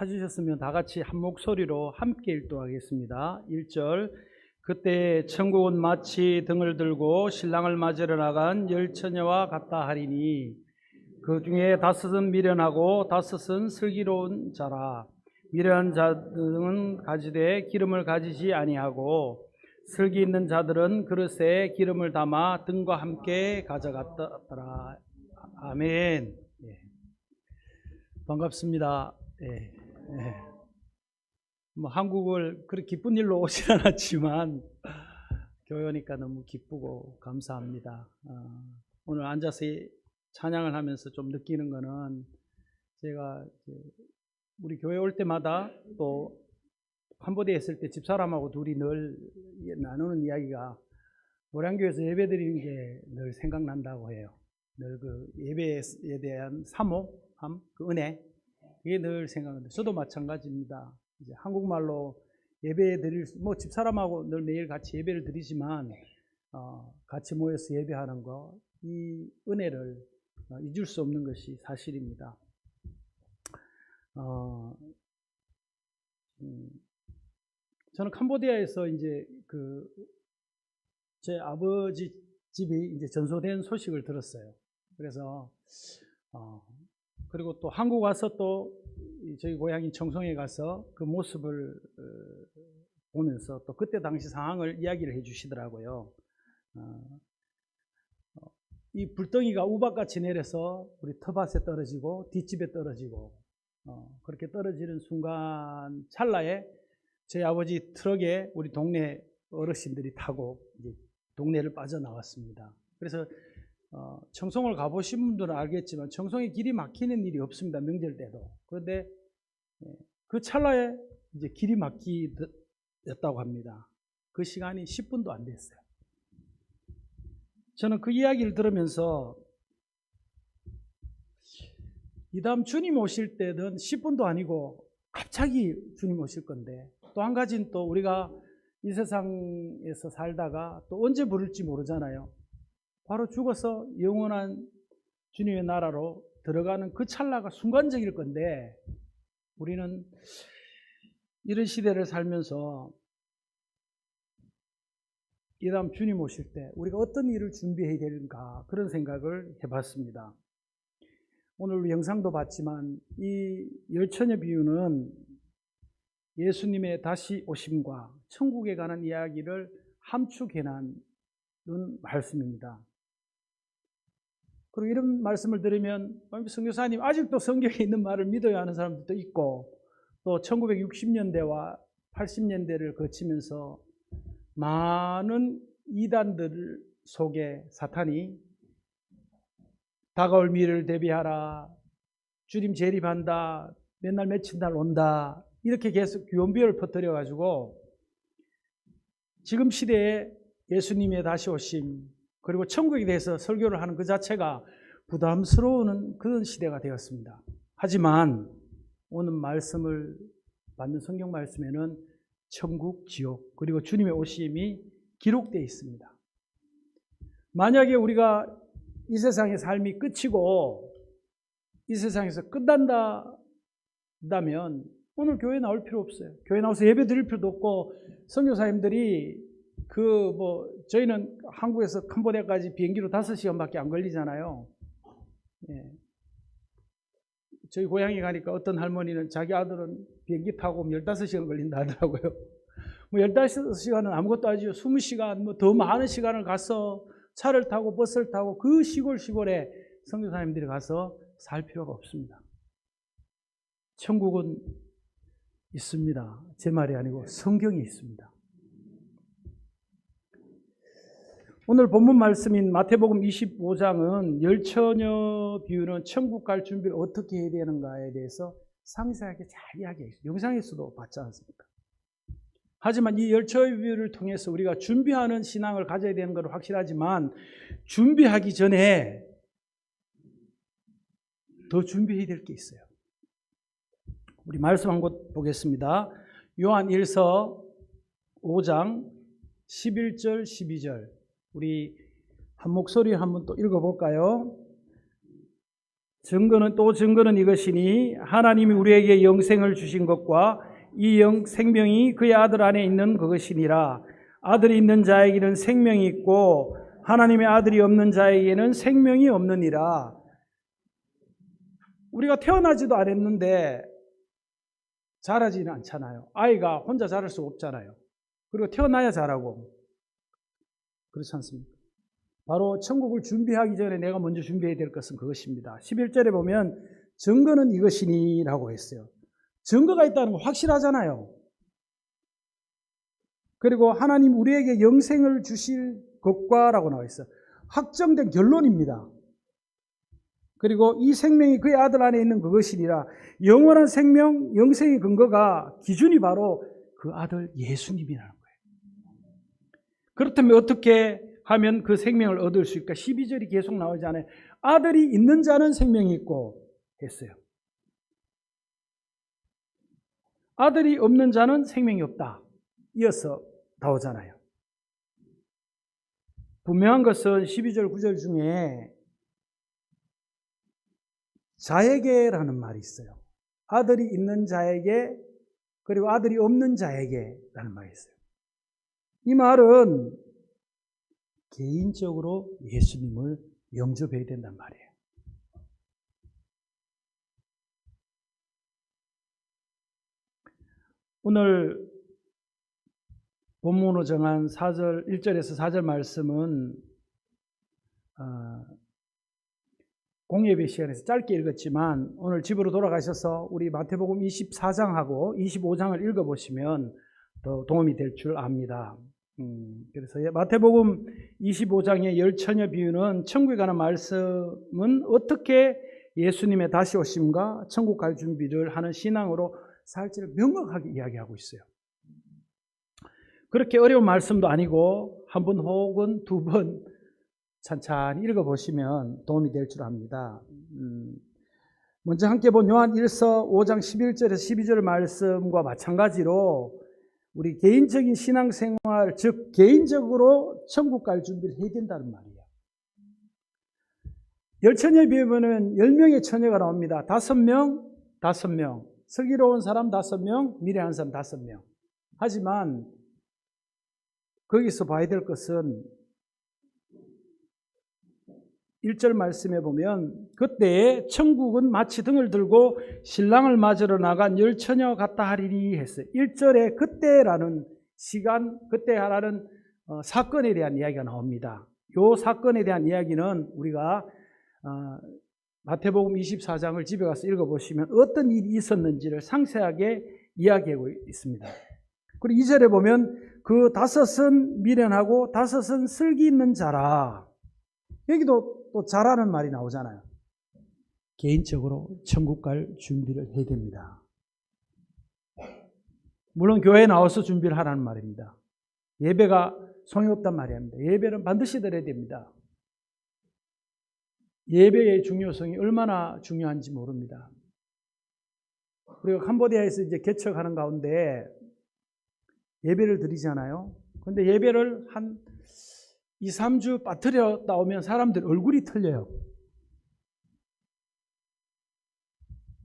찾으셨으면 다 같이 한 목소리로 함께 읽도록하겠습니다. 1절. 그때 천국은 마치 등을 들고 신랑을 맞으러 나간 열 처녀와 같다 하리니 그 중에 다섯은 미련하고 다섯은 슬기로운 자라. 미련한 자들은 가지되 기름을 가지지 아니하고 슬기 있는 자들은 그릇에 기름을 담아 등과 함께 가져갔더라. 아멘. 예. 반갑습니다. 예. 예. 한국을 그렇게 기쁜 일로 오진 않았지만 교회 오니까 너무 기쁘고 감사합니다. 오늘 앉아서 찬양을 하면서 좀 느끼는 거는 제가 우리 교회 올 때마다 또 캄보디아에 있을 때 집사람하고 둘이 늘 나누는 이야기가 노량교에서 예배 드리는 게 늘 생각난다고 해요. 늘 그 예배에 대한 사모함, 그 은혜, 그게 늘 생각나는데 저도 마찬가지입니다. 이제 한국말로 예배 드릴 집사람하고 늘 매일 같이 예배를 드리지만 같이 모여서 예배하는 거, 이 은혜를 잊을 수 없는 것이 사실입니다. 저는 캄보디아에서 이제 제 아버지 집이 이제 전소된 소식을 들었어요. 그래서 그리고 또 한국 와서 또 저희 고향인 청송에 가서 그 모습을 보면서 또 그때 당시 상황을 이야기를 해 주시더라고요. 이 불덩이가 우박같이 내려서 우리 텃밭에 떨어지고 뒷집에 떨어지고 그렇게 떨어지는 순간 찰나에 저희 아버지 트럭에 우리 동네 어르신들이 타고 이제 동네를 빠져나왔습니다. 그래서 청송을 가보신 분들은 알겠지만 청송에 길이 막히는 일이 없습니다. 명절 때도. 그런데 그 찰나에 이제 길이 막히였다고 합니다. 그 시간이 10분도 안 됐어요. 저는 그 이야기를 들으면서 이 다음 주님 오실 때는 10분도 아니고 갑자기 주님 오실 건데, 또 한 가지는 또 우리가 이 세상에서 살다가 또 언제 부를지 모르잖아요. 바로 죽어서 영원한 주님의 나라로 들어가는 그 찰나가 순간적일 건데, 우리는 이런 시대를 살면서 이 다음 주님 오실 때 우리가 어떤 일을 준비해야 되는가, 그런 생각을 해봤습니다. 오늘 영상도 봤지만 이 열처녀 비유는 예수님의 다시 오심과 천국에 관한 이야기를 함축해놓은 말씀입니다. 그리고 이런 말씀을 들으면 선교사님 아직도 성경에 있는 말을 믿어야 하는 사람들도 있고, 또 1960년대와 80년대를 거치면서 많은 이단들 속에 사탄이 다가올 미래를 대비하라, 주님 재림한다, 맨날 며칠 날 온다, 이렇게 계속 유언비어를 퍼뜨려 가지고 지금 시대에 예수님의 다시 오심 그리고 천국에 대해서 설교를 하는 그 자체가 부담스러운 그런 시대가 되었습니다. 하지만 오늘 말씀을 받는 성경 말씀에는 천국, 지옥 그리고 주님의 오심이 기록되어 있습니다. 만약에 우리가 이 세상의 삶이 끝이고 이 세상에서 끝난다면 오늘 교회 나올 필요 없어요. 교회 나와서 예배 드릴 필요도 없고, 선교사님들이 저희는 한국에서 캄보디아까지 비행기로 5시간밖에 안 걸리잖아요. 예. 저희 고향에 가니까 어떤 할머니는 자기 아들은 비행기 타고 15시간 걸린다 하더라고요. 15시간은 아무것도 아니죠. 20시간, 더 많은 시간을 가서 차를 타고 버스를 타고 그 시골에 선교사님들이 가서 살 필요가 없습니다. 천국은 있습니다. 제 말이 아니고 성경에 있습니다. 오늘 본문 말씀인 마태복음 25장은 열처녀 비유는 천국 갈 준비를 어떻게 해야 되는가에 대해서 상세하게 잘 이야기했어요. 영상에서도 봤지 않습니까? 하지만 이 열처녀 비유를 통해서 우리가 준비하는 신앙을 가져야 되는 건 확실하지만, 준비하기 전에 더 준비해야 될 게 있어요. 우리 말씀 한 곳 보겠습니다. 요한 1서 5장 11절 12절 우리 한 목소리 한번 또 읽어볼까요? 증거는 이것이니 하나님이 우리에게 영생을 주신 것과 이 생명이 그의 아들 안에 있는 그것이니라. 아들이 있는 자에게는 생명이 있고 하나님의 아들이 없는 자에게는 생명이 없느니라. 우리가 태어나지도 않았는데 자라지는 않잖아요. 아이가 혼자 자랄 수 없잖아요. 그리고 태어나야 자라고. 그렇지 않습니까? 바로 천국을 준비하기 전에 내가 먼저 준비해야 될 것은 그것입니다. 11절에 보면 증거는 이것이니 라고 했어요. 증거가 있다는 건 확실하잖아요. 그리고 하나님 우리에게 영생을 주실 것과 라고 나와 있어요. 확정된 결론입니다. 그리고 이 생명이 그의 아들 안에 있는 그것이니라. 영원한 생명, 영생의 근거가 기준이 바로 그 아들 예수님이라는 거예요. 그렇다면 어떻게 하면 그 생명을 얻을 수 있을까? 12절이 계속 나오지 않아요. 아들이 있는 자는 생명이 있고 했어요. 아들이 없는 자는 생명이 없다. 이어서 나오잖아요. 분명한 것은 12절, 9절 중에 자에게라는 말이 있어요. 아들이 있는 자에게, 그리고 아들이 없는 자에게라는 말이 있어요. 이 말은 개인적으로 예수님을 영접해야 된단 말이에요. 오늘 본문으로 정한 1절에서 4절 말씀은 공예배 시간에서 짧게 읽었지만 오늘 집으로 돌아가셔서 우리 마태복음 24장하고 25장을 읽어보시면 더 도움이 될 줄 압니다. 그래서 마태복음 25장의 열처녀 비유는 천국에 관한 말씀은 어떻게 예수님의 다시 오심과 천국 갈 준비를 하는 신앙으로 살지를 명확하게 이야기하고 있어요. 그렇게 어려운 말씀도 아니고 한 번 혹은 두 번 찬찬히 읽어보시면 도움이 될 줄 압니다. 먼저 함께 본 요한 1서 5장 11절에서 12절 말씀과 마찬가지로 우리 개인적인 신앙생활, 즉 개인적으로 천국 갈 준비를 해야 된다는 말이에요. 열처녀에 비하면 10명의 처녀가 나옵니다. 5명, 5명. 슬기로운 사람 5명, 미련한 사람 5명. 하지만 거기서 봐야 될 것은 1절 말씀에 보면 그때에 천국은 마치 등을 들고 신랑을 맞으러 나간 열처녀 같다 하리니 했어요. 1절에 그때라는 시간, 그때라는 사건에 대한 이야기가 나옵니다. 이 사건에 대한 이야기는 우리가 마태복음 24장을 집에 가서 읽어보시면 어떤 일이 있었는지를 상세하게 이야기하고 있습니다. 그리고 2절에 보면 그 5은 미련하고 5은 슬기 있는 자라. 여기도 또 자라는 말이 나오잖아요. 개인적으로 천국 갈 준비를 해야 됩니다. 물론 교회에 나와서 준비를 하라는 말입니다. 예배가 소용없단 말이 아닙니다. 예배는 반드시 드려야 됩니다. 예배의 중요성이 얼마나 중요한지 모릅니다. 우리가 캄보디아에서 이제 개척하는 가운데 예배를 드리잖아요. 그런데 예배를 한 2, 3주 빠뜨려 나오면 사람들 얼굴이 틀려요.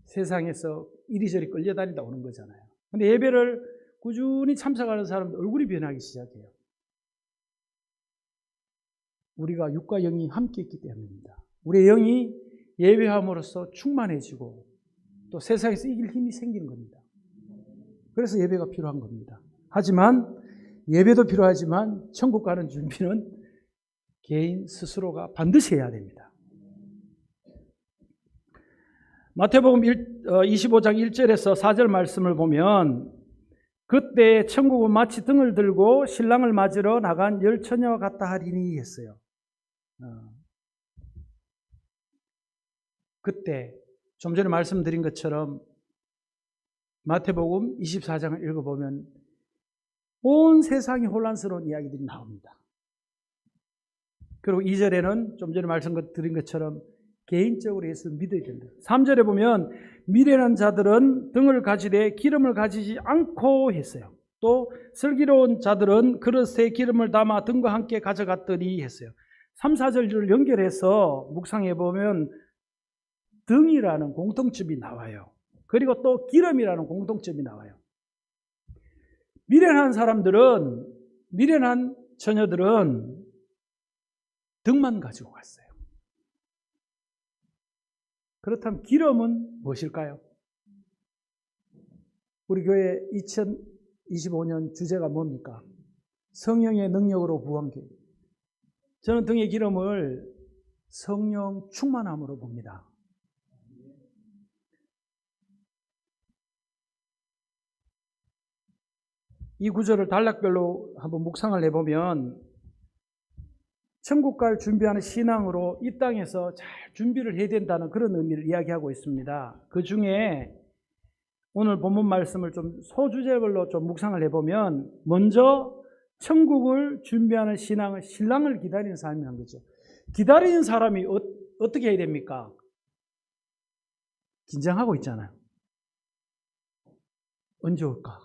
세상에서 이리저리 끌려다니다 오는 거잖아요. 그런데 예배를 꾸준히 참석하는 사람들 얼굴이 변하기 시작해요. 우리가 육과 영이 함께 있기 때문입니다. 우리의 영이 예배함으로써 충만해지고 또 세상에서 이길 힘이 생기는 겁니다. 그래서 예배가 필요한 겁니다. 하지만 예배도 필요하지만 천국 가는 준비는 개인 스스로가 반드시 해야 됩니다. 마태복음 25장 1절에서 4절 말씀을 보면 그때 천국은 마치 등을 들고 신랑을 맞으러 나간 열처녀 같다 하리니 했어요. 그때 좀 전에 말씀드린 것처럼 마태복음 24장을 읽어보면 온 세상이 혼란스러운 이야기들이 나옵니다. 그리고 2절에는 좀 전에 말씀드린 것처럼 개인적으로 예수를 믿어야 된다. 3절에 보면 미련한 자들은 등을 가지되 기름을 가지지 않고 했어요. 또 슬기로운 자들은 그릇에 기름을 담아 등과 함께 가져갔더니 했어요. 3, 4절을 연결해서 묵상해 보면 등이라는 공통점이 나와요. 그리고 또 기름이라는 공통점이 나와요. 미련한 사람들은, 미련한 처녀들은 등만 가지고 갔어요. 그렇다면 기름은 무엇일까요? 우리 교회 2025년 주제가 뭡니까? 성령의 능력으로 부흥기. 저는 등의 기름을 성령 충만함으로 봅니다. 이 구절을 단락별로 한번 묵상을 해보면 천국 갈 준비하는 신앙으로 이 땅에서 잘 준비를 해야 된다는 그런 의미를 이야기하고 있습니다. 그 중에 오늘 본문 말씀을 좀 소주제별로 좀 묵상을 해보면 먼저 천국을 준비하는 신앙은 신랑을 기다리는 삶이라는 거죠. 기다리는 사람이 어떻게 해야 됩니까? 긴장하고 있잖아요. 언제 올까?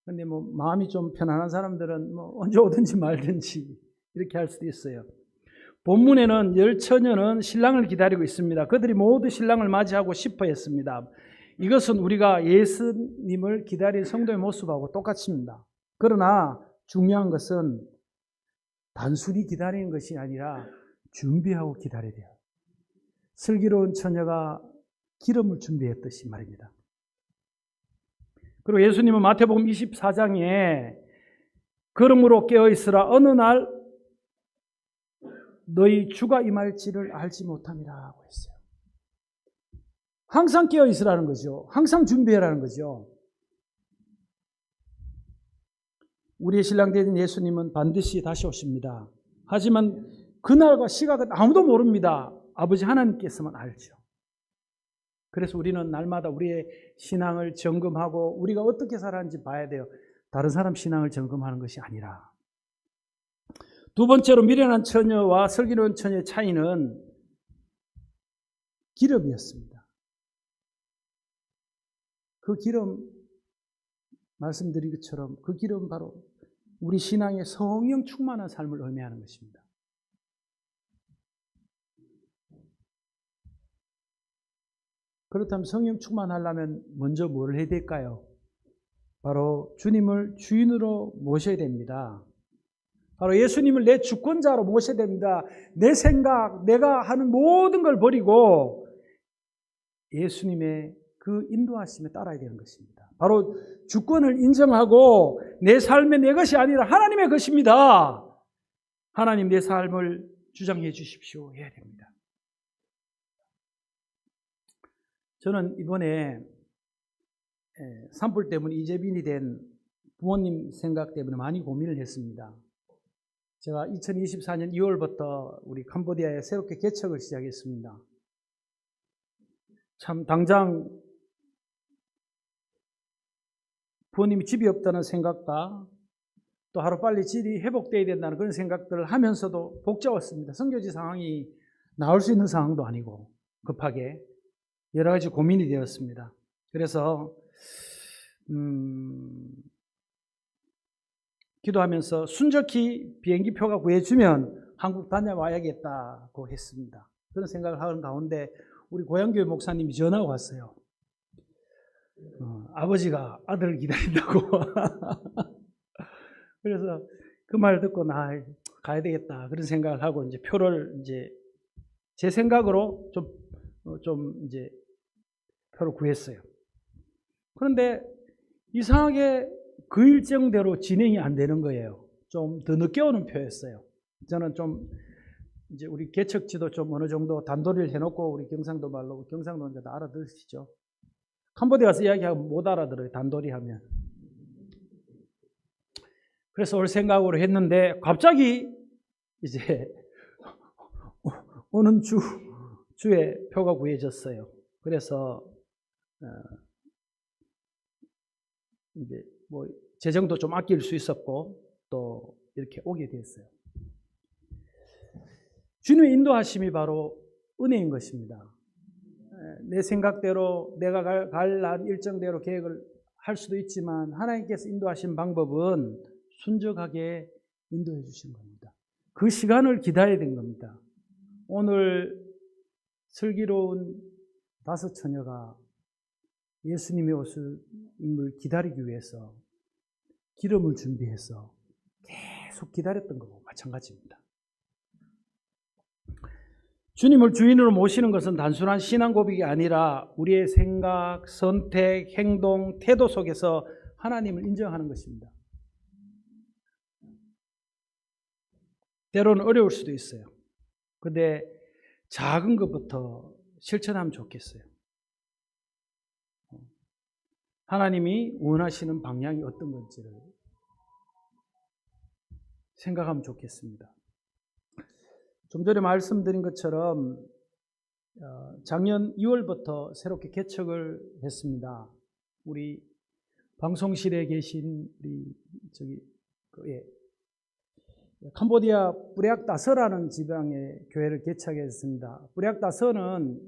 근데 마음이 좀 편안한 사람들은 언제 오든지 말든지 이렇게 할 수도 있어요. 본문에는 열 처녀는 신랑을 기다리고 있습니다. 그들이 모두 신랑을 맞이하고 싶어 했습니다. 이것은 우리가 예수님을 기다린 성도의 모습하고 똑같습니다. 그러나 중요한 것은 단순히 기다리는 것이 아니라 준비하고 기다려야 돼요. 슬기로운 처녀가 기름을 준비했듯이 말입니다. 그리고 예수님은 마태복음 24장에 그러므로 깨어있으라 어느 날 너희 주가 임할지를 알지 못함이라고 했어요. 항상 깨어있으라는 거죠. 항상 준비해라는 거죠. 우리의 신랑 되신 예수님은 반드시 다시 오십니다. 하지만 그날과 시각은 아무도 모릅니다. 아버지 하나님께서만 알죠. 그래서 우리는 날마다 우리의 신앙을 점검하고 우리가 어떻게 살았는지 봐야 돼요. 다른 사람 신앙을 점검하는 것이 아니라. 두 번째로 미련한 처녀와 슬기로운 처녀의 차이는 기름이었습니다. 그 기름, 말씀드린 것처럼 그 기름 바로 우리 신앙의 성령 충만한 삶을 의미하는 것입니다. 그렇다면 성령 충만하려면 먼저 뭘 해야 될까요? 바로 주님을 주인으로 모셔야 됩니다. 바로 예수님을 내 주권자로 모셔야 됩니다. 내 생각, 내가 하는 모든 걸 버리고 예수님의 그 인도하심에 따라야 되는 것입니다. 바로 주권을 인정하고 내 삶의 내 것이 아니라 하나님의 것입니다. 하나님 내 삶을 주장해 주십시오 해야 됩니다. 저는 이번에 산불 때문에 이재빈이 된 부모님 생각 때문에 많이 고민을 했습니다. 제가 2024년 2월부터 우리 캄보디아에 새롭게 개척을 시작했습니다. 참 당장 부모님이 집이 없다는 생각과 또 하루빨리 집이 회복되어야 된다는 그런 생각들을 하면서도 복잡했습니다. 선교지 상황이 나올 수 있는 상황도 아니고 급하게 여러 가지 고민이 되었습니다. 그래서 기도하면서 순적히 비행기표가 구해주면 한국 다녀와야겠다고 했습니다. 그런 생각을 하는 가운데 우리 고향교회 목사님이 전화가 왔어요. 아버지가 아들을 기다린다고. 그래서 그 말 듣고 나 가야 되겠다 그런 생각을 하고 이제 표를 이제 제 생각으로 좀 이제 표를 구했어요. 그런데 이상하게 그 일정대로 진행이 안 되는 거예요. 좀 더 늦게 오는 표였어요. 저는 좀 이제 우리 개척지도 좀 어느 정도 단도리를 해놓고 우리 경상도 말로 경상도는 다 알아들으시죠? 캄보디아 가서 이야기하면 못 알아들어요. 단도리 하면. 그래서 올 생각으로 했는데 갑자기 이제 오는 주에 표가 구해졌어요. 그래서 이제 뭐 재정도 좀 아낄 수 있었고 또 이렇게 오게 됐어요. 주님의 인도하심이 바로 은혜인 것입니다. 내 생각대로 내가 갈 일정대로 계획을 할 수도 있지만 하나님께서 인도하신 방법은 순적하게 인도해 주신 겁니다. 그 시간을 기다려야 된 겁니다. 오늘 슬기로운 5 처녀가 예수님의 옷을 기다리기 위해서 기름을 준비해서 계속 기다렸던 것과 마찬가지입니다. 주님을 주인으로 모시는 것은 단순한 신앙 고백이 아니라 우리의 생각, 선택, 행동, 태도 속에서 하나님을 인정하는 것입니다. 때로는 어려울 수도 있어요. 그런데 작은 것부터 실천하면 좋겠어요. 하나님이 원하시는 방향이 어떤 건지를 생각하면 좋겠습니다. 좀 전에 말씀드린 것처럼 작년 2월부터 새롭게 개척을 했습니다. 우리 방송실에 계신 우리 캄보디아 뿌레악다서라는 지방의 교회를 개척했습니다. 뿌레악다서는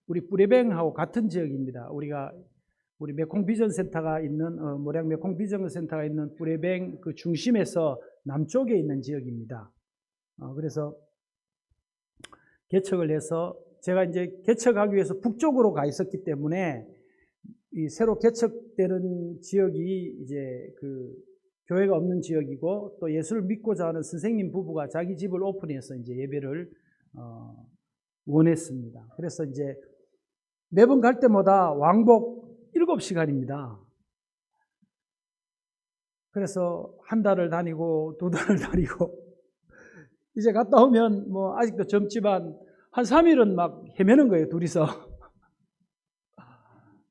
우리 뿌레뱅하고 같은 지역입니다. 우리 메콩 비전 센터가 있는 모량 메콩 비전 센터가 있는 뿌레뱅 그 중심에서 남쪽에 있는 지역입니다. 그래서 개척을 해서 제가 이제 개척하기 위해서 북쪽으로 가 있었기 때문에 이 새로 개척되는 지역이 이제 그 교회가 없는 지역이고 또 예수를 믿고자 하는 선생님 부부가 자기 집을 오픈해서 이제 예배를 원했습니다. 그래서 이제 매번 갈 때마다 왕복 7시간입니다. 그래서 한 달을 다니고 2달을 다니고 이제 갔다 오면 뭐 아직도 젊지만 한 3일은 막 헤매는 거예요, 둘이서.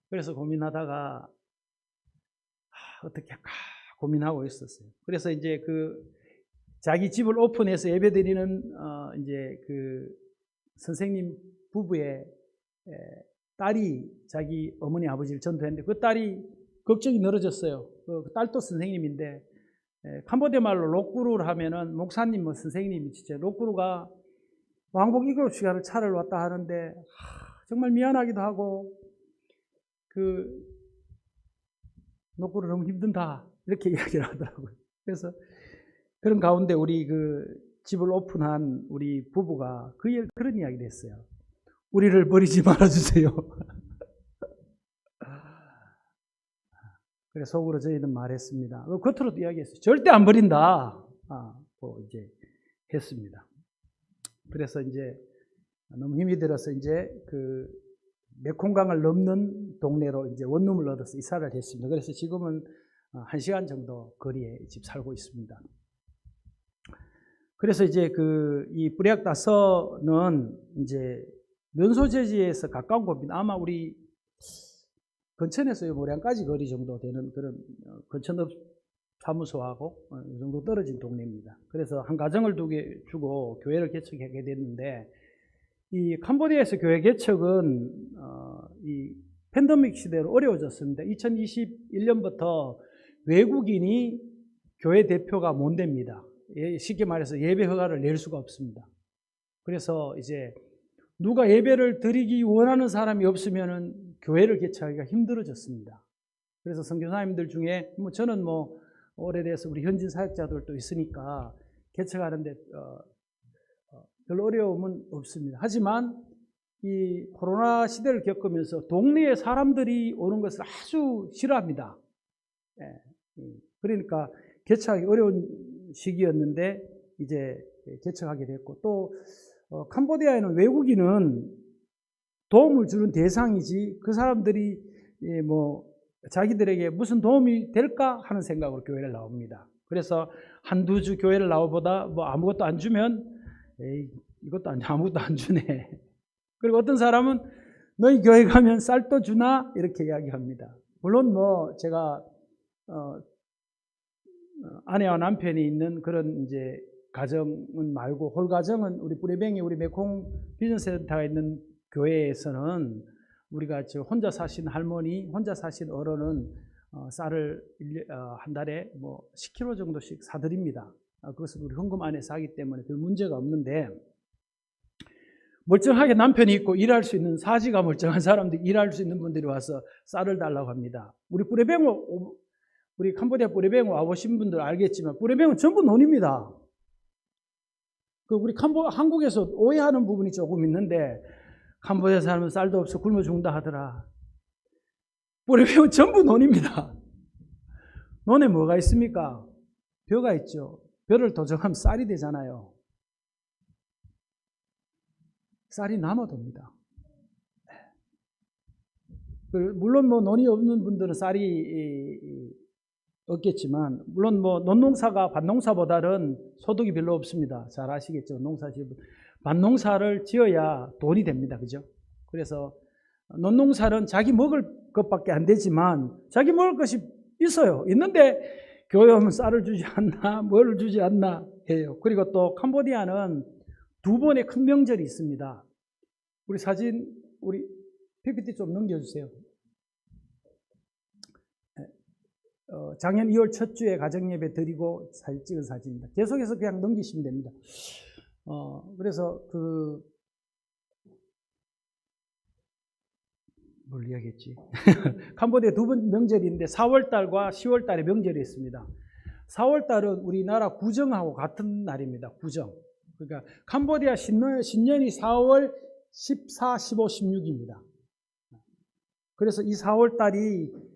그래서 고민하다가 어떻게 할까 고민하고 있었어요. 그래서 이제 그 자기 집을 오픈해서 예배드리는 이제 그 선생님 부부의 딸이 자기 어머니 아버지를 전도했는데 그 딸이 걱정이 늘어졌어요. 그 딸도 선생님인데 캄보디아 말로 록구루를 하면은 목사님 뭐 선생님이 진짜 록구루가 왕복 7시간을 차를 왔다 하는데 정말 미안하기도 하고 그 록구루 너무 힘든다 이렇게 이야기를 하더라고요. 그래서 그런 가운데 우리 그 집을 오픈한 우리 부부가 그런 이야기를 했어요. 우리를 버리지 말아주세요. 그래서 속으로 저희는 말했습니다. 겉으로도 이야기했어요. 절대 안 버린다. 이제 했습니다. 그래서 이제 너무 힘이 들어서 이제 그 메콩강을 넘는 동네로 이제 원룸을 얻어서 이사를 했습니다. 그래서 지금은 1시간 정도 거리에 집 살고 있습니다. 그래서 이제 이 뿌레악다서는 이제 면소재지에서 가까운 곳입니다. 아마 우리 건천에서 모량까지 거리 정도 되는 그런 건천업 사무소하고 이 정도 떨어진 동네입니다. 그래서 한 가정을 주고 교회를 개척하게 됐는데 이 캄보디아에서 교회 개척은 이 팬데믹 시대로 어려워졌습니다. 2021년부터 외국인이 교회 대표가 못 됩니다. 쉽게 말해서 예배 허가를 낼 수가 없습니다. 그래서 이제 누가 예배를 드리기 원하는 사람이 없으면은 교회를 개척하기가 힘들어졌습니다. 그래서 선교사님들 중에 저는 오래돼서 우리 현진 사역자들도 있으니까 개척하는데 별 어려움은 없습니다. 하지만 이 코로나 시대를 겪으면서 동네에 사람들이 오는 것을 아주 싫어합니다. 그러니까 개척하기 어려운 시기였는데 이제 개척하게 됐고 또 캄보디아에는 외국인은 도움을 주는 대상이지 그 사람들이 자기들에게 무슨 도움이 될까 하는 생각으로 교회를 나옵니다. 그래서 한두 주 교회를 나오보다 아무것도 안 주면 이것도 아무것도 안 주네. 그리고 어떤 사람은 너희 교회 가면 쌀도 주나 이렇게 이야기합니다. 물론 제가 아내와 남편이 있는 그런 이제 가정은 말고 홀 가정은 우리 뿌레뱅이 우리 메콩 비전센터가 있는 교회에서는 우리가 혼자 사신 할머니, 혼자 사신 어른은 쌀을 한 달에 10kg 정도씩 사드립니다. 그것을 우리 헌금 안에서 하기 때문에 별 문제가 없는데 멀쩡하게 남편이 있고 일할 수 있는 사지가 멀쩡한 사람들이 일할 수 있는 분들이 와서 쌀을 달라고 합니다. 우리 캄보디아 뿌레뱅 와보신 분들 알겠지만 뿌레뱅은 전부 논입니다. 우리 한국에서 오해하는 부분이 조금 있는데 캄보디아 사람은 쌀도 없어 굶어 죽는다 하더라. 뿌리 배운 전부 논입니다. 논에 뭐가 있습니까? 벼가 있죠. 벼를 도정하면 쌀이 되잖아요. 쌀이 남아돕니다. 물론 뭐 논이 없는 분들은 쌀이 없겠지만, 물론 뭐 논농사가 밭농사보다는 소득이 별로 없습니다. 잘 아시겠죠? 농사 지은 밭농사를 지어야 돈이 됩니다. 그죠? 그래서 논농사는 자기 먹을 것밖에 안 되지만 자기 먹을 것이 있어요. 있는데 교회 오면 쌀을 주지 않나, 뭐를 주지 않나 해요. 그리고 또 캄보디아는 두 번의 큰 명절이 있습니다. 우리 사진, 우리 PPT 좀 넘겨주세요. 작년 2월 첫 주에 가정예배 드리고 사진 찍은 사진입니다. 계속해서 그냥 넘기시면 됩니다. 그래서 뭘 이야기했지? 캄보디아 두 번 명절인데 4월달과 10월달에 명절이 있습니다. 4월달은 우리나라 구정하고 같은 날입니다. 구정. 그러니까 캄보디아 신년이 4월 14, 15, 16입니다. 그래서 이 4월달이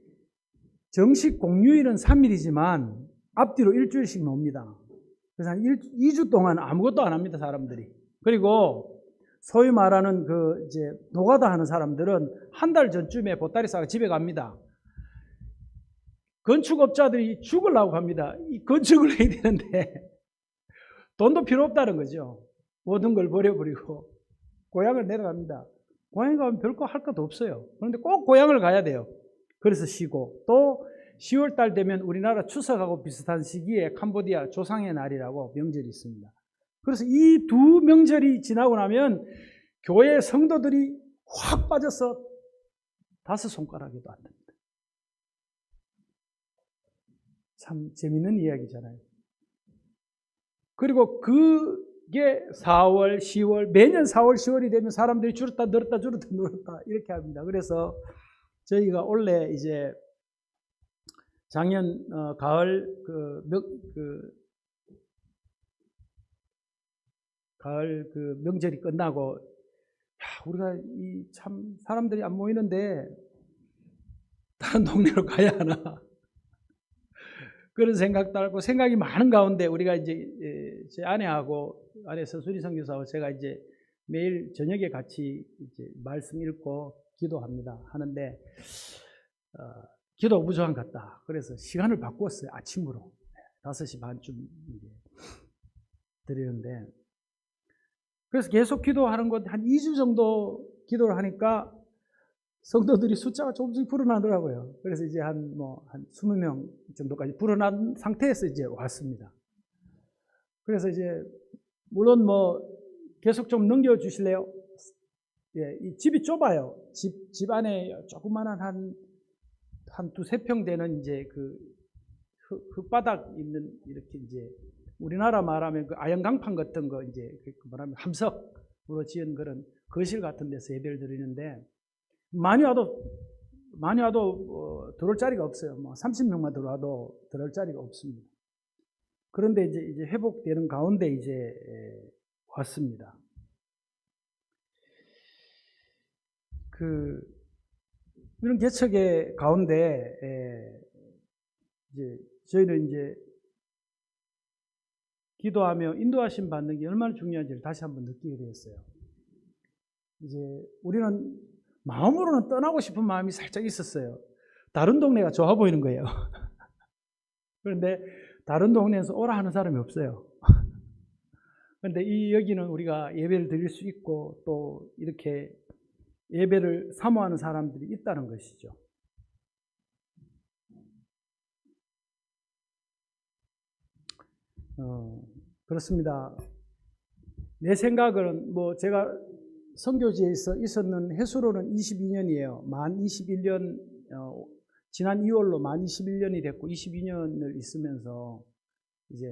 정식 공휴일은 3일이지만 앞뒤로 일주일씩 놉니다. 그래서 한 2주 동안 아무것도 안 합니다, 사람들이. 그리고 소위 말하는 이제 노가다 하는 사람들은 한 달 전쯤에 보따리 싸고 집에 갑니다. 건축업자들이 죽으려고 합니다. 이 건축을 해야 되는데 돈도 필요 없다는 거죠. 모든 걸 버려버리고 고향을 내려갑니다. 고향에 가면 별거 할 것도 없어요. 그런데 꼭 고향을 가야 돼요. 그래서 쉬고, 또 10월 달 되면 우리나라 추석하고 비슷한 시기에 캄보디아 조상의 날이라고 명절이 있습니다. 그래서 이 두 명절이 지나고 나면 교회 성도들이 확 빠져서 5손가락에도 안 됩니다. 참 재밌는 이야기잖아요. 그리고 그게 4월, 10월, 매년 4월, 10월이 되면 사람들이 줄었다 늘었다 줄었다 늘었다 이렇게 합니다. 그래서 저희가 원래 이제 작년 가을 가을 명절이 끝나고 우리가 참 사람들이 안 모이는데 다른 동네로 가야 하나 그런 생각도 하고 생각이 많은 가운데 우리가 이제 제 아내 서수리 선교사하고 제가 이제 매일 저녁에 같이 이제 말씀 읽고 기도합니다. 하는데 기도 부족한 것 같다. 그래서 시간을 바꿨어요. 아침으로 5시 반쯤 이제 드리는데, 그래서 계속 기도하는 것 한 2주 정도 기도를 하니까 성도들이 숫자가 조금씩 불어나더라고요. 그래서 이제 한 20명 정도까지 불어난 상태에서 이제 왔습니다. 그래서 이제 물론 계속 좀 넘겨주실래요? 예, 이 집이 좁아요. 집 안에 조그만한 한 두세 평 되는 이제 흙바닥 있는 이렇게 이제 우리나라 말하면 아연강판 같은 거 이제 말하면 함석으로 지은 그런 거실 같은 데서 예배를 드리는데 많이 와도 들어올 자리가 없어요. 30명만 들어와도 들어올 자리가 없습니다. 그런데 이제 회복되는 가운데 이제 왔습니다. 이런 개척의 가운데 이제 저희는 이제 기도하며 인도하심 받는 게 얼마나 중요한지를 다시 한번 느끼게 되었어요. 이제 우리는 마음으로는 떠나고 싶은 마음이 살짝 있었어요. 다른 동네가 좋아 보이는 거예요. 그런데 다른 동네에서 오라 하는 사람이 없어요. 그런데 여기는 우리가 예배를 드릴 수 있고 또 이렇게 예배를 사모하는 사람들이 있다는 것이죠. 그렇습니다. 내 생각은 제가 선교지에서 있었는 횟수로는 22년이에요. 만 21년, 지난 2월로 만 21년이 됐고 22년을 있으면서 이제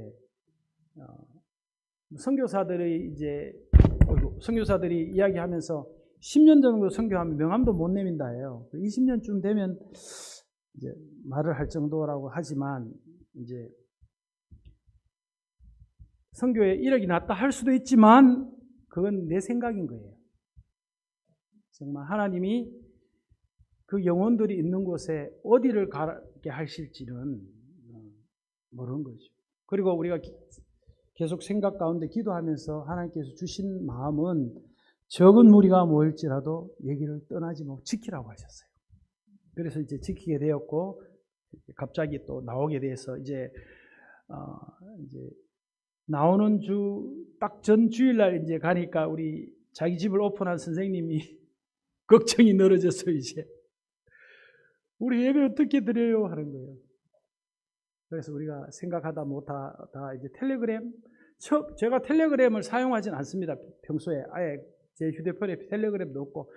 선교사들이 이야기하면서 10년 정도 선교하면 명함도 못 내민다 해요. 20년쯤 되면 이제 말을 할 정도라고 하지만 이제 선교에 이력이 났다 할 수도 있지만 그건 내 생각인 거예요. 정말 하나님이 그 영혼들이 있는 곳에 어디를 가게 하실지는 모르는 거죠. 그리고 우리가 계속 생각 가운데 기도하면서 하나님께서 주신 마음은 적은 무리가 모일지라도 여기를 떠나지 말고 지키라고 하셨어요. 그래서 이제 지키게 되었고, 갑자기 또 나오게 돼서 이제 나오는 딱 전 주일날 이제 가니까 우리 자기 집을 오픈한 선생님이 걱정이 늘어져서 이제 우리 예배 어떻게 드려요? 하는 거예요. 그래서 우리가 생각하다 못하다 이제 텔레그램, 제가 텔레그램을 사용하진 않습니다. 평소에 아예 제 휴대폰에 텔레그램도 없고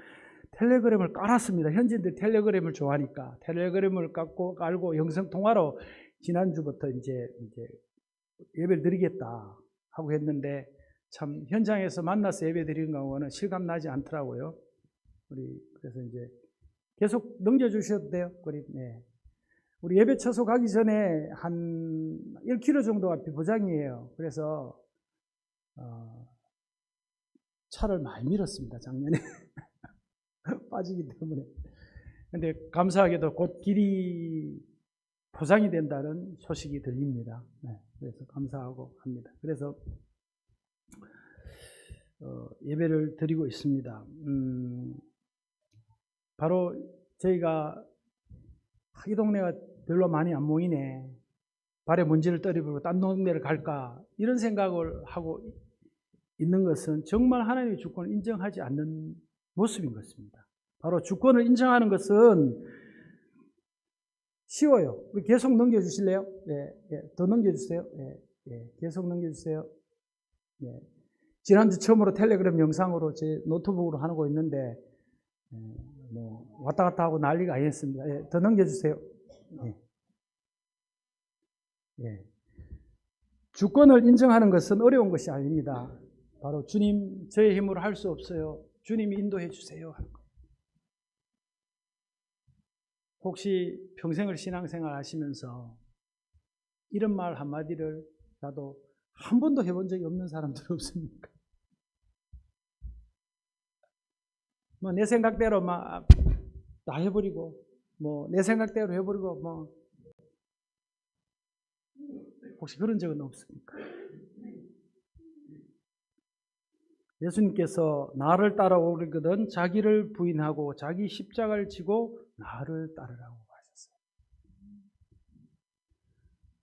텔레그램을 깔았습니다. 현지인들 텔레그램을 좋아하니까 텔레그램을 깔고 영상통화로 지난주부터 이제 예배를 드리겠다 하고 했는데 참 현장에서 만나서 예배 드리는 경우는 실감나지 않더라고요. 그래서 이제 계속 넘겨주셔도 돼요. 네. 우리 예배 처소 가기 전에 한 1km 정도가 비포장이에요. 그래서 차를 많이 밀었습니다. 작년에 빠지기 때문에. 근데 감사하게도 곧 길이 포장이 된다는 소식이 들립니다. 네, 그래서 감사하고 합니다. 그래서 예배를 드리고 있습니다. 바로 저희가 이 동네가 별로 많이 안 모이네, 발에 먼지를 떨어버리고 딴 동네를 갈까, 이런 생각을 하고 있는 것은 정말 하나님의 주권을 인정하지 않는 모습인 것입니다. 바로 주권을 인정하는 것은 쉬워요. 계속 넘겨주실래요? 더 넘겨주세요. 계속 넘겨주세요. 지난주 처음으로 텔레그램 영상으로 제 노트북으로 하고 있는데 왔다 갔다 하고 난리가 아니었습니다. 더 넘겨주세요. 주권을 인정하는 것은 어려운 것이 아닙니다. 바로 주님, 저의 힘으로 할 수 없어요. 주님이 인도해 주세요 하는 거예요. 혹시 평생을 신앙생활 하시면서 이런 말 한마디를 나도 한 번도 해본 적이 없는 사람들 없습니까? 내 생각대로 다 해버리고, 내 생각대로 해버리고, 혹시 그런 적은 없습니까? 예수님께서 나를 따라오려거든 자기를 부인하고 자기 십자가를 지고 나를 따르라고 하셨어요.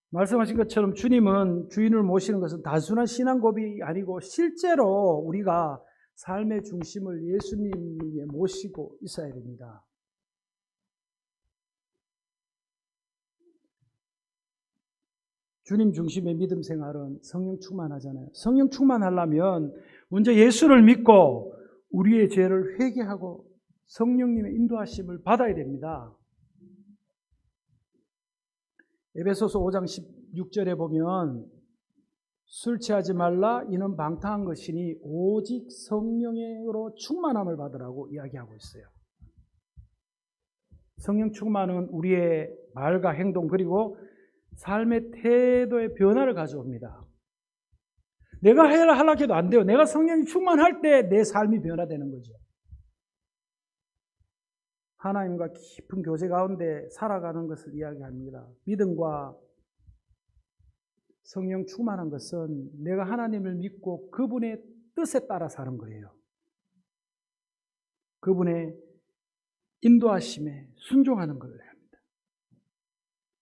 말씀하신 것처럼 주님은 주인을 모시는 것은 단순한 신앙 고백이 아니고 실제로 우리가 삶의 중심을 예수님에 모시고 있어야 됩니다. 주님 중심의 믿음 생활은 성령 충만하잖아요. 성령 충만하려면 먼저 예수를 믿고 우리의 죄를 회개하고 성령님의 인도하심을 받아야 됩니다. 에베소서 5장 16절에 보면 술 취하지 말라 이는 방탕한 것이니 오직 성령으로 충만함을 받으라고 이야기하고 있어요. 성령 충만은 우리의 말과 행동 그리고 삶의 태도의 변화를 가져옵니다. 내가 하려고 해도 안 돼요. 내가 성령이 충만할 때 내 삶이 변화되는 거죠. 하나님과 깊은 교제 가운데 살아가는 것을 이야기합니다. 믿음과 성령 충만한 것은 내가 하나님을 믿고 그분의 뜻에 따라 사는 거예요. 그분의 인도하심에 순종하는 거예요.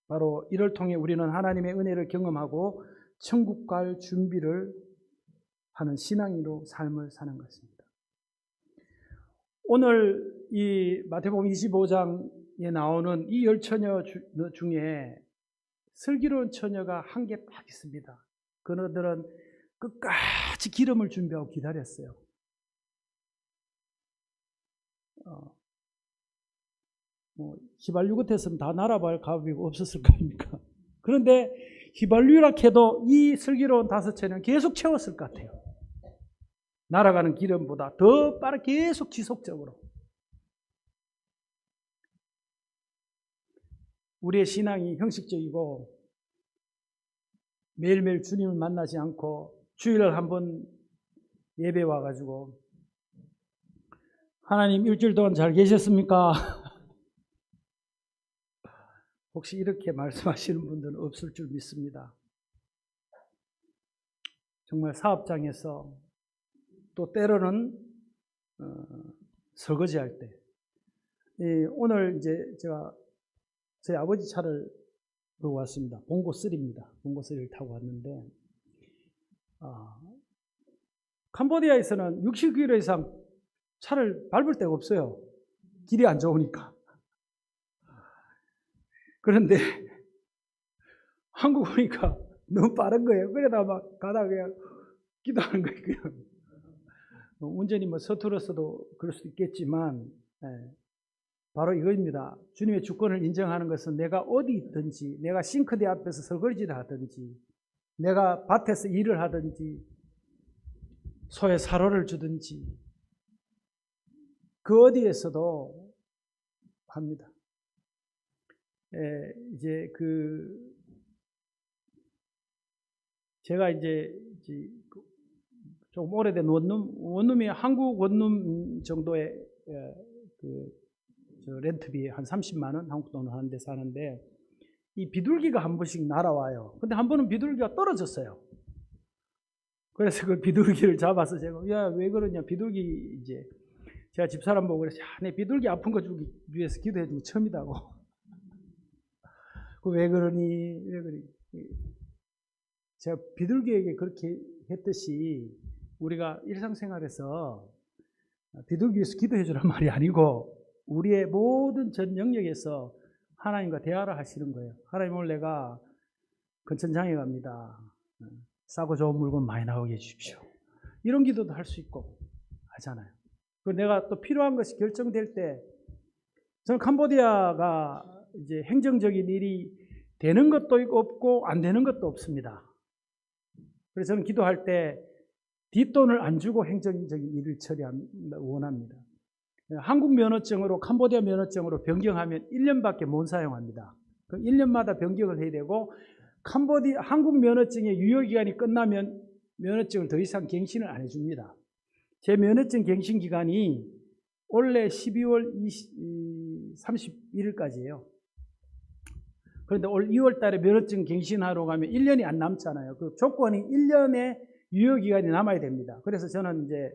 바로 이를 통해 우리는 하나님의 은혜를 경험하고 천국 갈 준비를 하는 신앙인으로 삶을 사는 것입니다. 오늘 이 마태복음 25장에 나오는 이 10처녀 중에 슬기로운 처녀가 한 개 딱 있습니다. 그녀들은 끝까지 기름을 준비하고 기다렸어요. 휘발유 같았으면 다 날아갈 값이 없었을 거 아닙니까? 그런데 휘발유라 해도 이 슬기로운 5처녀는 계속 채웠을 것 같아요. 날아가는 기름보다 더 빠르게 계속 지속적으로. 우리의 신앙이 형식적이고 매일매일 주님을 만나지 않고 주일날 한번 예배 와가지고 하나님 일주일 동안 잘 계셨습니까? 혹시 이렇게 말씀하시는 분들은 없을 줄 믿습니다. 정말 사업장에서 또 때로는 설거지할 때 오늘 이제 제가 저희 아버지 차를 보고 왔습니다. 봉고 3입니다. 봉고 3를 타고 왔는데 캄보디아에서는 60km 이상 차를 밟을 데가 없어요. 길이 안 좋으니까. 그런데 한국 오니까 너무 빠른 거예요. 그러다 막 가다가 그냥 기도하는 거예요. 그냥. 운전이 뭐 서툴었어도 그럴 수도 있겠지만 바로 이거입니다. 주님의 주권을 인정하는 것은 내가 어디 있든지, 내가 싱크대 앞에서 설거지를 하든지, 내가 밭에서 일을 하든지, 소에 사료를 주든지, 그 어디에서도 합니다. 이제 제가 이제 좀 오래된 원룸이 한국 원룸 정도의 렌트비 한 30만 원, 한국 돈을 하는데 사는데, 이 비둘기가 한 번씩 날아와요. 근데 한 번은 비둘기가 떨어졌어요. 그래서 그 비둘기를 잡아서 제가, 야, 왜 그러냐, 비둘기, 이제, 제가 집사람 보고 그래서, 야, 내 비둘기 아픈 거 주기 위해서 기도해주고 처음이다고. 왜 그러니, 왜 그러니. 제가 비둘기에게 그렇게 했듯이, 우리가 일상생활에서 비둘기 위해서 기도해주란 말이 아니고, 우리의 모든 전 영역에서 하나님과 대화를 하시는 거예요. 하나님, 오늘 내가 근천장에 갑니다. 싸고 좋은 물건 많이 나오게 해주십시오. 이런 기도도 할 수 있고 하잖아요. 그리고 내가 또 필요한 것이 결정될 때, 저는 캄보디아가 이제 행정적인 일이 되는 것도 없고 안 되는 것도 없습니다. 그래서 저는 기도할 때 뒷돈을 안 주고 행정적인 일을 원합니다. 한국 면허증으로 캄보디아 면허증으로 변경하면 1년밖에 못 사용합니다. 그럼 1년마다 변경을 해야 되고, 한국 면허증의 유효기간이 끝나면 면허증을 더 이상 갱신을 안 해줍니다. 제 면허증 갱신 기간이 올해 12월 31일까지예요. 그런데 올 2월 달에 면허증 갱신하러 가면 1년이 안 남잖아요. 그 조건이 1년의 유효기간이 남아야 됩니다. 그래서 저는 이제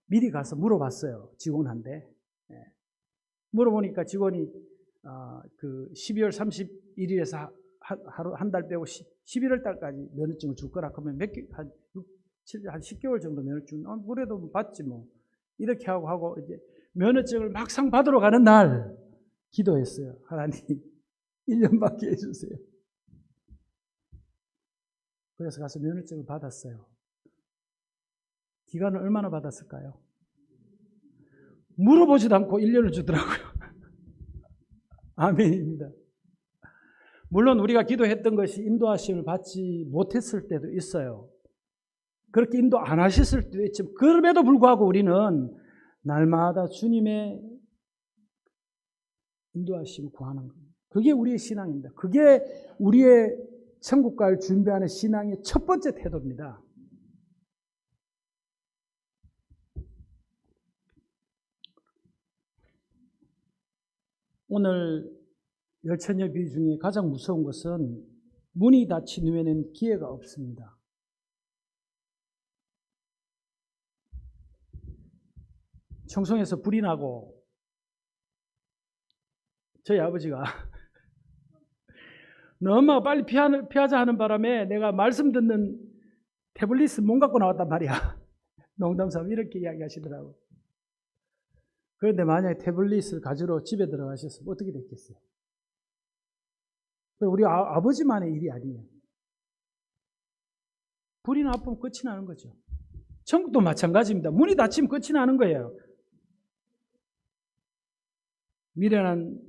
미리 가서 물어봤어요. 직원한테. 물어보니까 직원이 그 12월 31일에서 한 달 빼고 11월 달까지 면허증을 줄 거라 그러면 한 10개월 정도 면허증, 그래도 받지 뭐. 이렇게 하고 이제 면허증을 막상 받으러 가는 날 기도했어요. 하나님, 1년밖에 해주세요. 그래서 가서 면허증을 받았어요. 기간을 얼마나 받았을까요? 물어보지도 않고 1년을 주더라고요. 아멘입니다. 물론 우리가 기도했던 것이 인도하심을 받지 못했을 때도 있어요. 그렇게 인도 안 하셨을 때도 있지만, 그럼에도 불구하고 우리는 날마다 주님의 인도하심을 구하는 겁니다. 그게 우리의 신앙입니다. 그게 우리의 천국갈 준비하는 신앙의 첫 번째 태도입니다. 오늘 열처녀 비유 중에 가장 무서운 것은 문이 닫힌 후에는 기회가 없습니다. 청송에서 불이 나고 저희 아버지가 너 엄마가 빨리 피하자 하는 바람에 내가 말씀 듣는 태블릿을 못 갖고 나왔단 말이야. 농담삼아 이렇게 이야기하시더라고요. 그런데 만약에 태블릿을 가지러 집에 들어가셨으면 어떻게 됐겠어요? 우리 아버지만의 일이 아니에요. 불이 나쁘면 끝이 나는 거죠. 천국도 마찬가지입니다. 문이 닫히면 끝이 나는 거예요. 미련한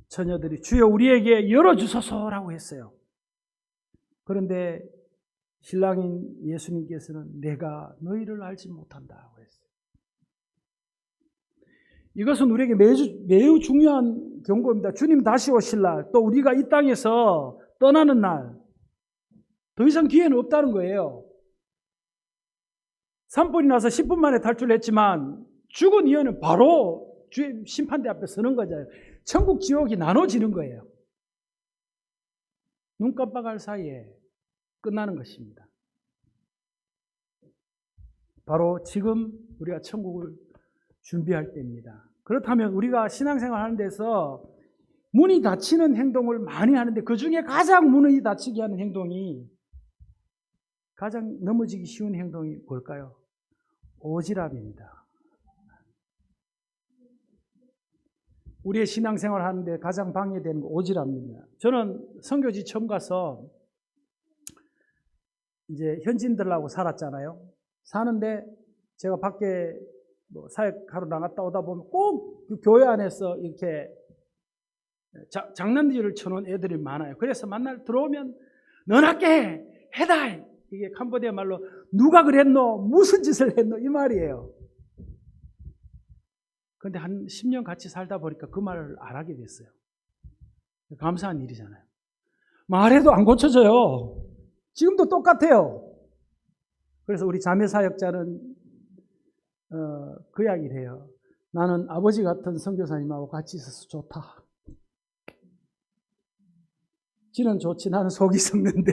처녀들이 주여 우리에게 열어주소서라고 했어요. 그런데 신랑인 예수님께서는 내가 너희를 알지 못한다고 했어요. 이것은 우리에게 매우 중요한 경고입니다. 주님 다시 오실 날, 또 우리가 이 땅에서 떠나는 날, 더 이상 기회는 없다는 거예요. 산불이 나서 10분 만에 탈출했지만 죽은 이유는 바로 심판대 앞에 서는 거잖아요. 천국 지옥이 나눠지는 거예요. 눈 깜빡할 사이에 끝나는 것입니다. 바로 지금 우리가 천국을 준비할 때입니다. 그렇다면 우리가 신앙생활 하는 데서 문이 닫히는 행동을 많이 하는데 그 중에 가장 문이 닫히게 하는 행동이, 가장 넘어지기 쉬운 행동이 뭘까요? 오지랖입니다. 우리의 신앙생활 하는데 가장 방해되는 거 오지랖입니다. 저는 선교지 처음 가서 이제 현지인들하고 살았잖아요. 사는데 제가 밖에 뭐 사역하러 나갔다 오다 보면 꼭 그 교회 안에서 이렇게 장난질을 쳐놓은 애들이 많아요. 그래서 만날 들어오면 너나게 해다, 이게 캄보디아 말로 누가 그랬노, 무슨 짓을 했노, 이 말이에요. 그런데 한 10년 같이 살다 보니까 그 말을 안 하게 됐어요. 감사한 일이잖아요. 말해도 안 고쳐져요. 지금도 똑같아요. 그래서 우리 자매 사역자는 그 이야기를 해요. 나는 아버지 같은 선교사님하고 같이 있어서 좋다. 지는 좋지 나는 속이 썩는데.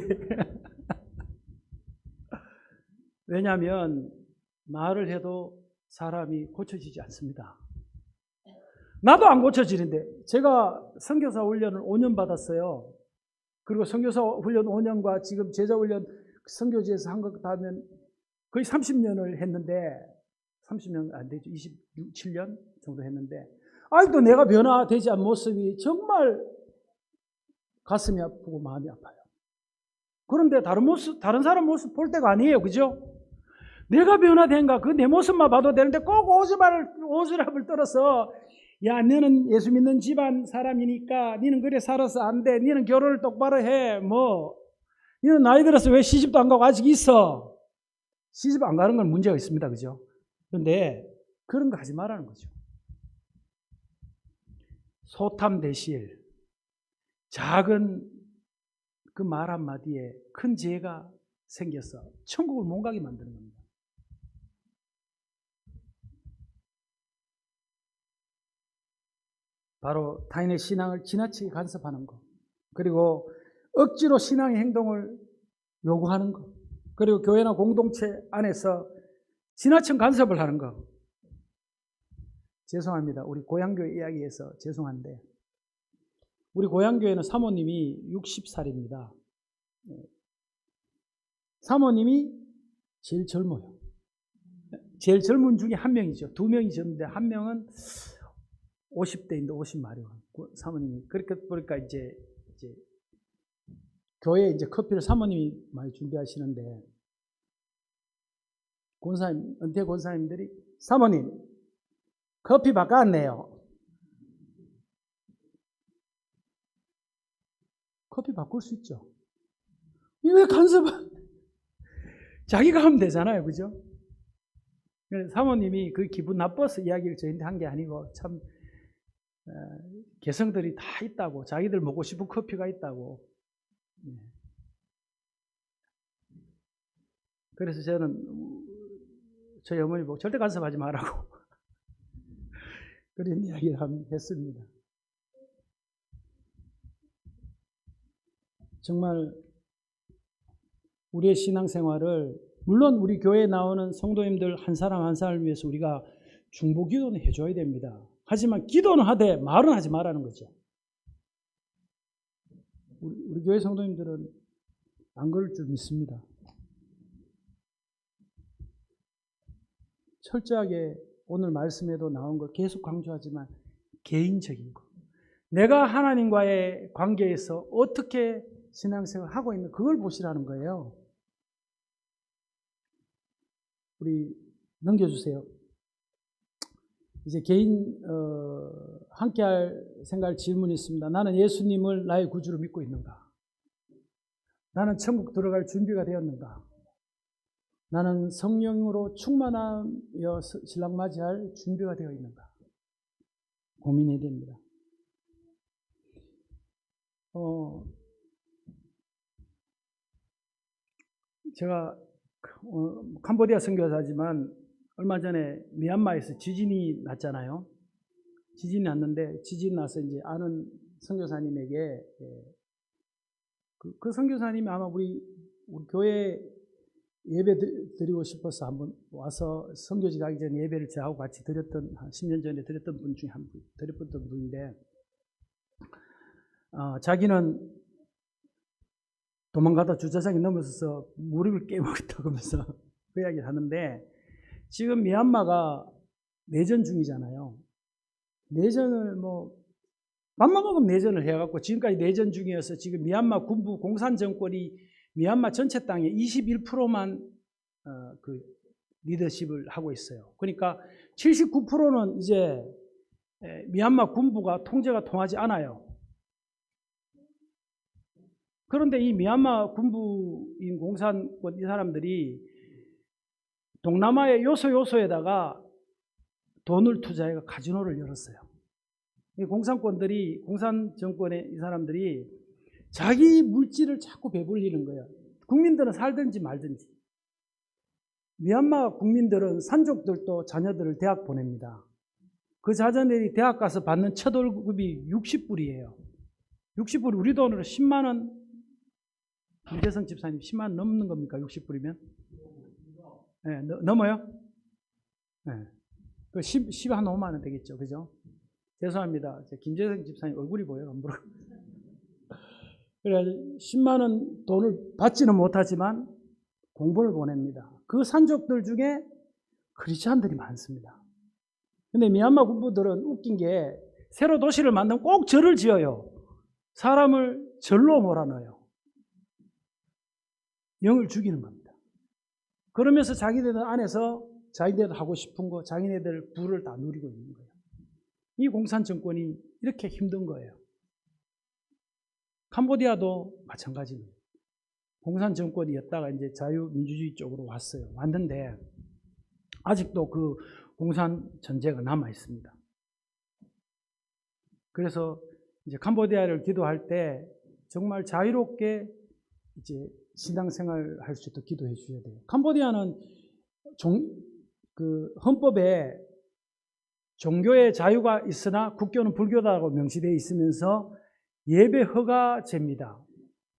왜냐하면 말을 해도 사람이 고쳐지지 않습니다. 나도 안 고쳐지는데, 제가 선교사 훈련을 5년 받았어요. 그리고 선교사 훈련 5년과 지금 제자 훈련 선교지에서 한 것 다 하면 거의 30년을 했는데, 30년 안 되죠. 27년 정도 했는데, 아직도 내가 변화되지 않은 모습이 정말 가슴이 아프고 마음이 아파요. 그런데 다른 사람 모습 볼 때가 아니에요. 그죠? 내가 변화된가? 그 내 모습만 봐도 되는데 꼭 오지랖을 떨어서, 야, 너는 예수 믿는 집안 사람이니까 너는 그래 살아서 안 돼. 너는 결혼을 똑바로 해. 너는 나이 들어서 왜 시집도 안 가고 아직 있어? 시집 안 가는 건 문제가 있습니다. 그죠? 그런데 그런 거 하지 말라는 거죠. 소탐대실, 작은 그 말 한마디에 큰 죄가 생겨서 천국을 못 가게 만드는 겁니다. 바로 타인의 신앙을 지나치게 간섭하는 것, 그리고 억지로 신앙의 행동을 요구하는 것, 그리고 교회나 공동체 안에서 지나친 간섭을 하는 것. 죄송합니다. 우리 고향교회 이야기에서 죄송한데, 우리 고향교회는 사모님이 60살입니다. 사모님이 제일 젊어요. 제일 젊은 중에 한 명이죠. 두 명이 젊은데 한 명은 50대인데 50마리요. 사모님이. 그렇게 보니까 이제 교회에 이제 커피를 사모님이 많이 준비하시는데, 권사님, 은퇴 권사님들이 사모님, 커피 바꿔왔네요. 커피 바꿀 수 있죠. 왜 간섭을? 자기가 하면 되잖아요. 그죠? 사모님이 그 기분 나빠서 이야기를 저희한테 한 게 아니고, 참, 개성들이 다 있다고, 자기들 먹고 싶은 커피가 있다고. 그래서 저는 저희 어머니 보고 절대 간섭하지 말라고 그런 이야기를 했습니다. 정말 우리의 신앙생활을, 물론 우리 교회에 나오는 성도님들 한 사람 한 사람을 위해서 우리가 중보기도는 해줘야 됩니다. 하지만 기도는 하되 말은 하지 말라는 거죠. 우리 교회 성도님들은 안 그럴 줄 믿습니다. 철저하게 오늘 말씀에도 나온 걸 계속 강조하지만 개인적인 것, 내가 하나님과의 관계에서 어떻게 신앙생활을 하고 있는 그걸 보시라는 거예요. 우리 넘겨주세요. 이제 개인 함께할 생각할 질문이 있습니다. 나는 예수님을 나의 구주로 믿고 있는가? 나는 천국 들어갈 준비가 되었는가? 나는 성령으로 충만하여 신랑 맞이할 준비가 되어 있는가? 고민해야 됩니다. 제가 캄보디아 선교사지만 얼마 전에 미얀마에서 지진이 났잖아요. 지진이 났는데 지진 나서 이제 아는 선교사님에게 그 선교사님이 아마 우리 교회 예배 드리고 싶어서 한번 와서 선교지 가기 전에 예배를 저하고 같이 드렸던 한 10년 전에 드렸던 분 중에 한 분, 드렸던 분인데 자기는 도망가다 주차장에 넘어서서 무릎을 깨먹었다고 하면서 그 이야기를 하는데 지금 미얀마가 내전 중이잖아요. 내전을 맘만 먹으면 내전을 해갖고 지금까지 내전 중이어서 지금 미얀마 군부 공산 정권이 미얀마 전체 땅의 21%만 그 리더십을 하고 있어요. 그러니까 79%는 이제 미얀마 군부가 통제가 통하지 않아요. 그런데 이 미얀마 군부인 공산권 이 사람들이 동남아의 요소에다가 돈을 투자해서 카지노를 열었어요. 이 공산권들이, 공산 정권의 이 사람들이 자기 물질을 자꾸 배불리는 거예요. 국민들은 살든지 말든지. 미얀마 국민들은 산족들도 자녀들을 대학 보냅니다. 그 자녀들이 대학 가서 받는 첫 월급이 60불이에요. 60불이 우리 돈으로 10만 원. 김재성 집사님 10만 원 넘는 겁니까? 60불이면? 네, 넘어요? 네. 그 10 한 5만 원 되겠죠. 그죠? 죄송합니다. 김재성 집사님 얼굴이 보여요. 함부로. 그래 10만 원 돈을 받지는 못하지만 공부를 보냅니다. 그 산족들 중에 크리스찬들이 많습니다. 근데 미얀마 군부들은 웃긴 게 새로 도시를 만들면 꼭 절을 지어요. 사람을 절로 몰아넣어요. 영을 죽이는 겁니다. 그러면서 자기네들 안에서 자기네들 하고 싶은 거, 자기네들 부를 다 누리고 있는 거예요. 이 공산 정권이 이렇게 힘든 거예요. 캄보디아도 마찬가지입니다. 공산 정권이었다가 이제 자유민주주의 쪽으로 왔는데 아직도 그 공산 전제가 남아 있습니다. 그래서 이제 캄보디아를 기도할 때 정말 자유롭게 이제 신앙생활 할 수 있도록 기도해 주셔야 돼요. 캄보디아는 그 헌법에 종교의 자유가 있으나 국교는 불교다라고 명시되어 있으면서 예배 허가제입니다.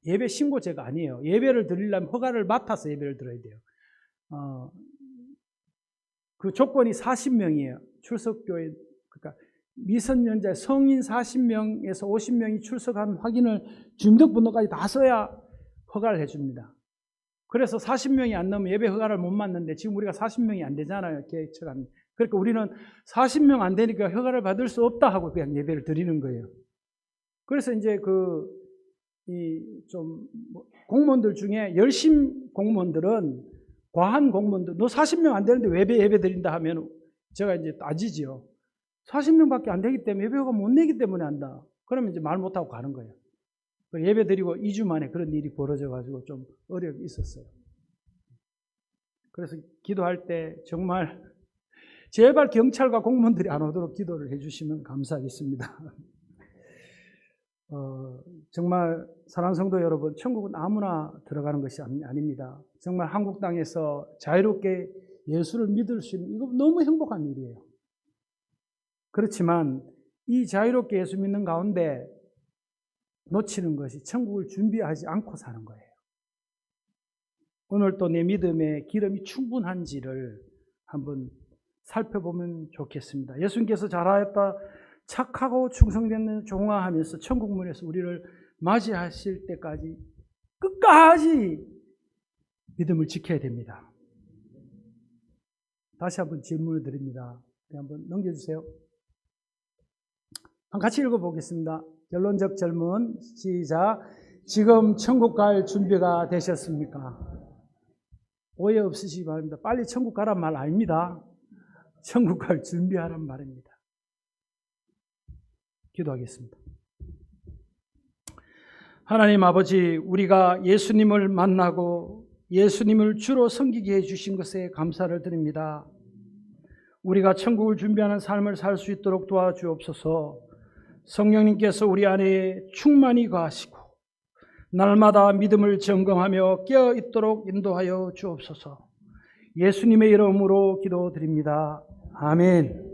예배 신고제가 아니에요. 예배를 드리려면 허가를 맡아서 예배를 드려야 돼요. 그 조건이 40명이에요. 출석교회, 그러니까 미성년자 성인 40명에서 50명이 출석한 확인을 주민등록번호까지 다 써야 허가를 해줍니다. 그래서 40명이 안 넘으면 예배 허가를 못 받는데 지금 우리가 40명이 안 되잖아요. 계획처가. 그러니까 우리는 40명 안 되니까 허가를 받을 수 없다 하고 그냥 예배를 드리는 거예요. 그래서 이제 공무원들 중에 열심 공무원들은 과한 공무원들, 너 40명 안 되는데 왜 예배 드린다 하면 제가 이제 따지지요. 40명밖에 안 되기 때문에 예배 허가 못 내기 때문에 한다. 그러면 이제 말 못하고 가는 거예요. 예배 드리고 2주 만에 그런 일이 벌어져가지고 좀 어려움이 있었어요. 그래서 기도할 때 정말 제발 경찰과 공무원들이 안 오도록 기도를 해주시면 감사하겠습니다. 정말 사랑하는 성도 여러분, 천국은 아무나 들어가는 것이 아닙니다. 정말 한국 땅에서 자유롭게 예수를 믿을 수 있는 이거 너무 행복한 일이에요. 그렇지만 이 자유롭게 예수 믿는 가운데 놓치는 것이 천국을 준비하지 않고 사는 거예요. 오늘 또 내 믿음의 기름이 충분한지를 한번 살펴보면 좋겠습니다. 예수님께서 잘하였다, 착하고 충성된 종아 하면서 천국문에서 우리를 맞이하실 때까지 끝까지 믿음을 지켜야 됩니다. 다시 한번 질문을 드립니다. 한번 넘겨주세요. 같이 읽어보겠습니다. 결론적 질문 시작. 지금 천국 갈 준비가 되셨습니까? 오해 없으시기 바랍니다. 빨리 천국 가란 말 아닙니다. 천국 갈 준비하란 말입니다. 기도하겠습니다. 하나님 아버지, 우리가 예수님을 만나고 예수님을 주로 섬기게 해주신 것에 감사를 드립니다. 우리가 천국을 준비하는 삶을 살 수 있도록 도와주옵소서. 성령님께서 우리 안에 충만히 거하시고 날마다 믿음을 점검하며 깨어있도록 인도하여 주옵소서. 예수님의 이름으로 기도드립니다. 아멘.